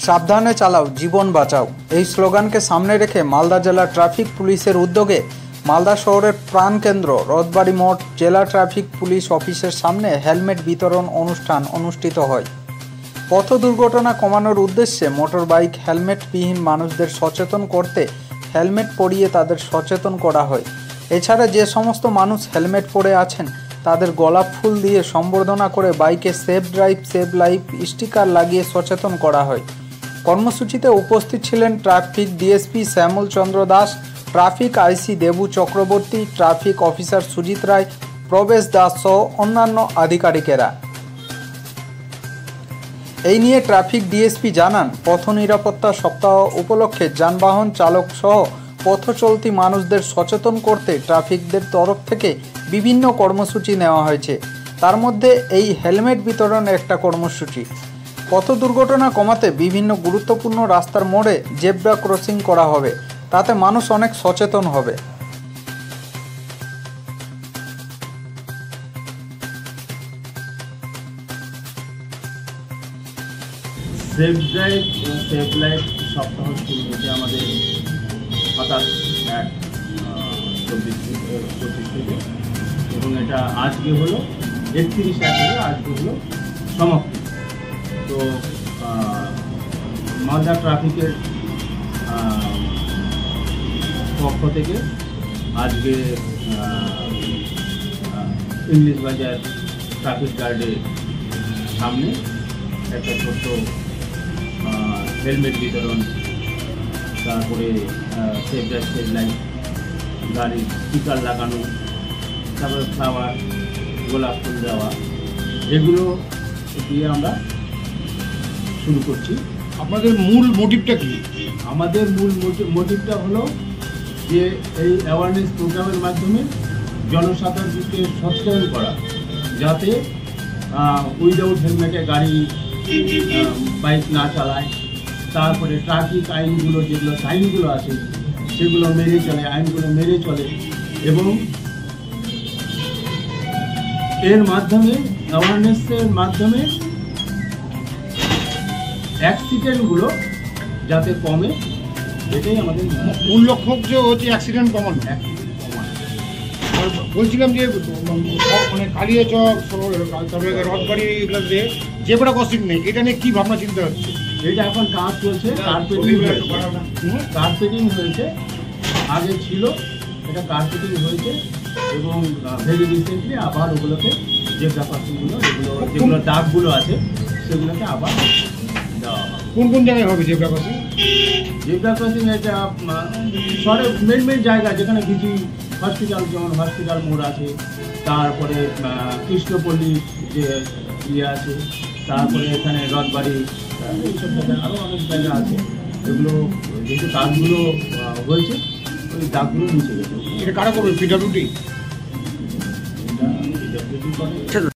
সাবধানে চালাও, জীবন বাঁচাও এই স্লোগানকে সামনে রেখে মালদা জেলা ট্রাফিক পুলিশের উদ্যোগে মালদা শহরের প্রাণকেন্দ্র রথবাড়ি মোড় জেলা ট্রাফিক পুলিশ অফিসের সামনে হেলমেট বিতরণ অনুষ্ঠান অনুষ্ঠিত হয়। পথ দুর্ঘটনা কমানোর উদ্দেশ্যে মোটর বাইক হেলমেটবিহীন মানুষদের সচেতন করতে হেলমেট পরিয়ে তাদের সচেতন করা হয়। এছাড়া যে সমস্ত মানুষ হেলমেট পরে আছেন তাদের গোলাপ ফুল দিয়ে সম্বর্ধনা করে বাইকে safe drive save life sticker লাগিয়ে সচেতন করা হয়। কর্মসূচিতে উপস্থিত ছিলেন traffic DSP Shyamal Chandra Das, traffic IC Debu Chakraborty, traffic officer Sujit Roy, Prabesh Das সহ অন্যান্য আধিকারিকেরা। এই নিয়ে ট্রাফিক ডিএসপি জানান, পথ নিরাপত্তা সপ্তাহ উপলক্ষে যানবাহন চালক সহ পথ চলতি মানুষদের সচেতন করতে ট্রাফিকদের তরফ থেকে বিভিন্ন কর্মসূচি নেওয়া হয়েছে। তার মধ্যে এই হেলমেট বিতরণ একটা কর্মসূচি। পথ দুর্ঘটনা কমাতে বিভিন্ন গুরুত্বপূর্ণ রাস্তার মোড়ে জেব্রা ক্রসিং করা হবে, তাতে মানুষ অনেক সচেতন হবে। সেফ ড্রাইভ ও সেফ লাইফ সপ্তাহ শুরু হয়েছে আমাদের 27/1/24 থেকে, এবং এটা আজকে হলো 31/1 আজকে হলো সমাপ্তি। তো মালদা ট্রাফিকের পক্ষ থেকে আজকে ইংলিশ বাজার ট্রাফিক গার্ডের সামনে একটা ছোট্ট হেলমেট বিতরণ, তারপরে সেফ ড্রাইভ সেভ লাইফ গাড়ির স্টিকার লাগানো, তারপরে ফ্লাওয়ার গোলাপ ফুল দেওয়া, এগুলো দিয়ে আমরা শুরু করছি। আপনাদের মূল মোটিভটা কি? আমাদের মূল মোটিভটা হলো যে এই অ্যাওয়ারনেস প্রোগ্রামের মাধ্যমে জনসাধারণকে সচেতন করা, যাতে উইদাউট হেলমেটে গাড়ি বাইক না চালায়। তারপরে ট্রাফিক আইনগুলো, যেগুলো সাইনগুলো আছে সেগুলো মেনে চলে, আইনগুলো মেনে চলে, এবং এর মাধ্যমে অ্যাওয়ারনেসের মাধ্যমে অ্যাক্সিডেন্টগুলো যাতে কমে, এটাই আমাদের মূল লক্ষ্য হচ্ছে অ্যাক্সিডেন্ট কমানো। বলছিলাম যে মানে কালিয়াচক, তারপরে রথবাড়ি, এগুলোতে জেব্রা ক্রসিং নেই, এটা নিয়ে কী ভাবনা চিন্তা হচ্ছে? এটা এখন কাজ চলছে, কার্পেটিং হয়েছে, আগে ছিল, এটা কার্পেটিং হয়েছে, এবং ভেরি রিসেন্টলি আবার ওগুলোকে জেব্রা ক্রসিংগুলো, যেগুলো দাগগুলো আছে সেগুলোকে আবার দেওয়া হবে। কোন কোন জায়গায় হবে জেব্রা ক্রসিং? জেব্রা ক্রসিং এটা শহরের মেন জায়গা, যেখানে কিছু হসপিটাল, যেমন হসপিটাল মোড় আছে, তারপরে কৃষ্ণপল্লী যে ইয়ে আছে, তারপরে এখানে রথবাড়ি, এইসব জায়গায় আরও অনেক জায়গা আছে। এগুলো যেহেতু কাজগুলো হয়েছে, ওই দাগগুলো নিচে গেছে। এটা কারা করবে? পিডব্লিউডি? এটা পিডব্লিউডি করে।